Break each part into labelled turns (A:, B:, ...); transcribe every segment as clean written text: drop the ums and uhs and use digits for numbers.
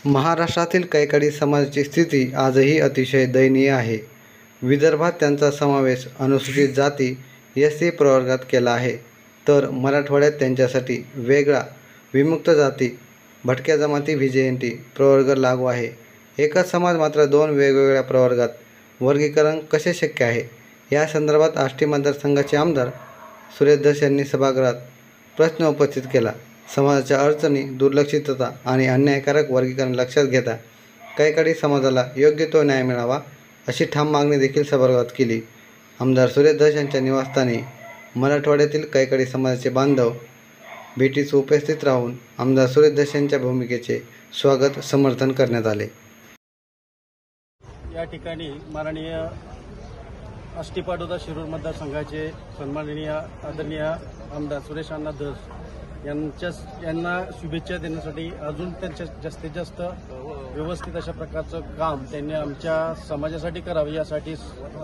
A: महाराष्ट्रातील कैकाडी समाजाची स्थिती आजही अतिशय दयनीय आहे. विदर्भात त्यांचा समावेश अनुसूचित जाती SC प्रवर्गात केला आहे, तर मराठवाड्यात त्यांच्यासाठी वेगळा विमुक्त जाती भटक्या जमाती VJNT प्रवर्ग लागू आहे. एकच समाज मात्र दोन वेगवेगळ्या प्रवर्गात वर्गीकरण कसे शक्य आहे, या संदर्भात आष्टी मतदारसंघाचे आमदार सुरेश धस यांनी सभागृहात प्रश्न उपस्थित केला. समाजाच्या अडचणी, दुर्लक्षितता आणि अन्यायकारक वर्गीकरण लक्षात घेता कैकाडी समाजाला योग्य तो न्याय मिळावा अशी ठाम मागणी देखील सभागृहात केली. आमदार सुरेश धस यांच्या निवासस्थानी मराठवाड्यातील कैकाडी समाजाचे बांधव भेटीस उपस्थित राहून आमदार सुरेश धस यांच्या भूमिकेचे स्वागत समर्थन करण्यात आले.
B: या ठिकाणी माननीय आष्टी पाटोदा शिरूर मतदारसंघाचे सन्माननीय आदरणीय आमदार सुरेश अण्णा धस यांना शुभेच्छा देण्यासाठी अजून त्यांच्या जास्तीत जास्त व्यवस्थित अशा प्रकारचं काम त्यांनी आमच्या समाजासाठी करावं यासाठी.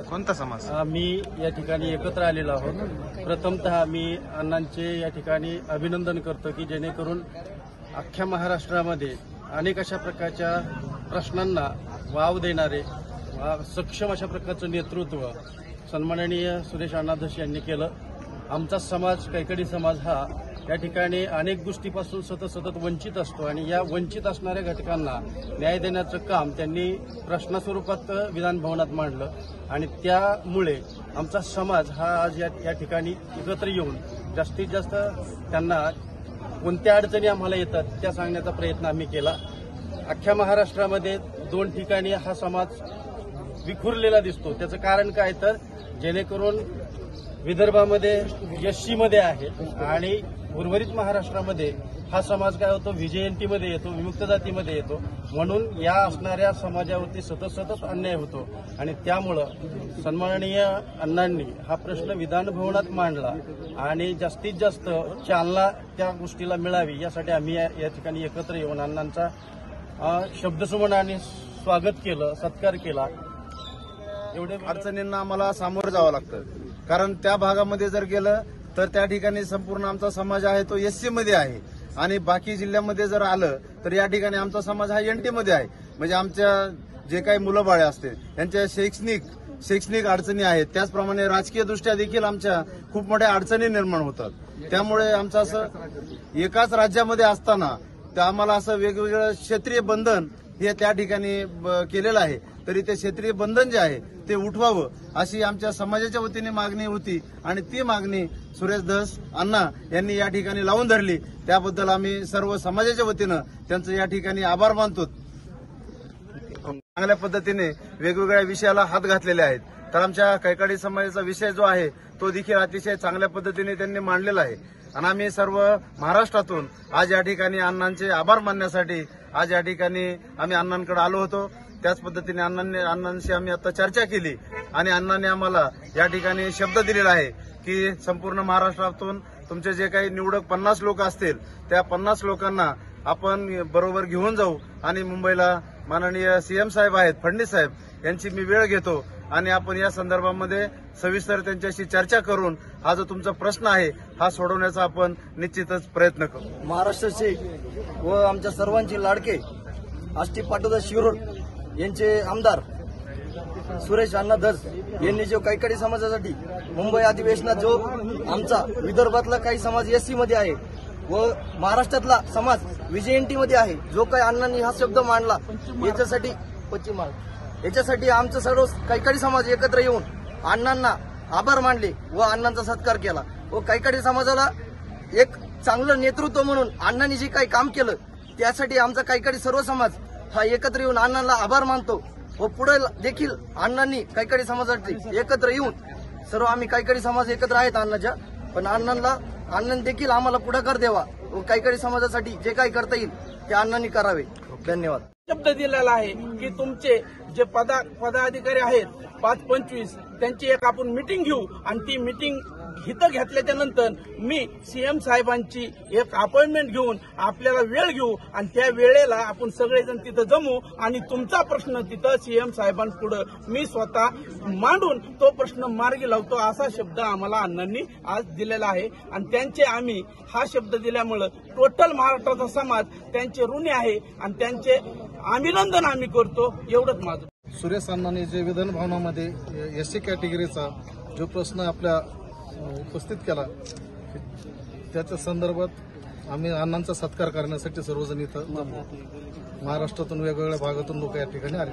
C: कोणता समाज?
B: मी या ठिकाणी एकत्र आलेलो आहोत. प्रथमतः मी अण्णांचे या ठिकाणी अभिनंदन करतो की जेणेकरून अख्ख्या महाराष्ट्रामध्ये अनेक अशा प्रकारच्या प्रश्नांना वाव देणारे सक्षम अशा प्रकारचं नेतृत्व सन्माननीय सुरेश अण्णा धस यांनी केलं. आमचा समाज कैकाडी समाज हा या ठिकाणी अनेक गोष्टीपासून सतत वंचित असतो आणि या वंचित असणाऱ्या घटकांना न्याय देण्याचं काम त्यांनी प्रश्नस्वरूपात विधानभवनात मांडलं आणि त्यामुळे आमचा समाज हा आज या ठिकाणी एकत्र येऊन जास्तीत जास्त त्यांना कोणत्या अडचणी आम्हाला येतात त्या सांगण्याचा प्रयत्न आम्ही केला. अख्ख्या महाराष्ट्रामध्ये दोन ठिकाणी हा समाज विखुरलेला दिसतो. त्याचं कारण काय तर जेणेकरून विदर्भामध्ये SC मध्ये आहे आणि उर्वरित महाराष्ट्रामध्ये हा समाज काय होतो VJNT मध्ये येतो, विमुक्त जातीमध्ये येतो. म्हणून या असणाऱ्या समाजावरती सतत अन्याय होतो आणि त्यामुळं सन्माननीय अण्णांनी हा प्रश्न विधानभवनात मांडला आणि जास्तीत जास्त चालना त्या गोष्टीला मिळावी यासाठी आम्ही या ठिकाणी एकत्र येऊन अण्णांचा शब्दसुमनाने स्वागत केलं, सत्कार केला.
C: एवढे अडचणींना आम्हाला सामोरं जावं लागतं, कारण त्या भागामध्ये जर गेलं तर त्या ठिकाणी संपूर्ण आमचा समाज आहे तो SC मध्ये आहे आणि बाकी जिल्ह्यामध्ये जर आलं तर या ठिकाणी आमचा समाज हा NT मध्ये आहे. म्हणजे आमच्या जे काही मुलं बाळे असते त्यांच्या शैक्षणिक अडचणी आहेत, त्याचप्रमाणे राजकीय दृष्ट्या देखील आमच्या खूप मोठ्या अडचणी निर्माण होतात. त्यामुळे आमचं असं एकाच राज्यामध्ये असताना आम्हाला असं वेगवेगळं क्षेत्रीय बंधन हे त्या ठिकाणी केलेलं आहे, तरी ते क्षेत्रीय बंधन जे आहे ते उठवावं अशी आमच्या समाजाच्या वतीने मागणी होती आणि ती मागणी सुरेश धस अण्णा यांनी या ठिकाणी लावून धरली. त्याबद्दल आम्ही सर्व समाजाच्या वतीनं त्यांचं या ठिकाणी आभार मानतो. चांगल्या पद्धतीने वेगवेगळ्या विषयाला हात घातलेले आहेत. तर आमच्या कैकाडी समाजाचा विषय जो आहे तो देखील अतिशय चांगल्या पद्धतीने त्यांनी मांडलेला आहे आणि आम्ही सर्व महाराष्ट्रातून आज या ठिकाणी अण्णांचे आभार मानण्यासाठी आज या ठिकाणी आम्ही अण्णांकडे आलो होतो. त्याच पद्धतीने अण्णांशी आम्ही आता चर्चा केली आणि अण्णांनी आम्हाला या ठिकाणी शब्द दिलेला आहे की संपूर्ण महाराष्ट्रातून तुमचे जे काही निवडक 50 लोक असतील त्या 50 लोकांना आपण बरोबर घेऊन जाऊ आणि मुंबईला माननीय CM साहेब आहेत, फडणवीस साहेब यांची मी वेळ घेतो आणि आपण या संदर्भामध्ये सविस्तर त्यांच्याशी चर्चा करून हा जो तुमचा प्रश्न आहे हा सोडवण्याचा आपण निश्चितच प्रयत्न करू.
D: महाराष्ट्राचे व आमच्या सर्वांचे लाडके आष्टी पाटोदा शिरूर यांचे आमदार सुरेश अण्णा धस यांनी जो कैकाडी समाजासाठी मुंबई अधिवेशनात जो आमचा विदर्भातला काही समाज SC मध्ये आहे व महाराष्ट्रातला समाज VJNT मध्ये आहे, जो काही अण्णांनी हा शब्द मांडला याच्यासाठी पश्चिम महाराष्ट्र याच्यासाठी आमचं सर्व कैकाडी समाज एकत्र येऊन अण्णांना आभार मानले व अण्णांचा सत्कार केला व कैकाडी समाजाला एक चांगलं नेतृत्व म्हणून अण्णांनी जे काही काम केलं त्यासाठी आमचा कैकाडी सर्व समाज हा एकत्र येऊन अण्णांना आभार मानतो व पुढे देखील अण्णांनी कैकाडी समाजासाठी एकत्र येऊन सर्व आम्ही कैकाडी समाज एकत्र आहेत अण्णाच्या, पण अण्णांनी देखील आम्हाला पुढाकार द्यावा व कैकाडी समाजासाठी जे काही करता येईल ते अण्णांनी करावे. धन्यवाद.
E: शब्द दिलेला आहे की तुमचे जे पदाधिकारी आहेत 5-25 त्यांची एक आपण मिटिंग घेऊ आणि ती मिटिंग हितं घेतल्याच्या नंतर मी सीएम साहेबांची एक अपॉइंटमेंट घेऊन आपल्याला वेळ घेऊ आणि त्या वेळेला आपण सगळेजण तिथं जमू आणि तुमचा प्रश्न तिथं सीएम साहेबांपुढे मी स्वतः मांडून तो प्रश्न मार्गी लावतो असा शब्द आम्हाला अण्णांनी आज दिलेला आहे आणि त्यांचे आम्ही हा शब्द दिल्यामुळे टोटल महाराष्ट्राचा समाज त्यांचे ऋणी आहे आणि त्यांचे अभिनंदन आम्ही करतो एवढंच माझं.
F: सुरेश अण्णांनी जे विधान भवनामध्ये एससी कॅटेगरीचा जो प्रश्न आपल्या उपस्थित केला त्याच्या संदर्भात आम्ही अण्णांचा सत्कार करण्यासाठी सर्वजण इथं महाराष्ट्रातून वेगवेगळ्या भागातून लोक या ठिकाणी आले.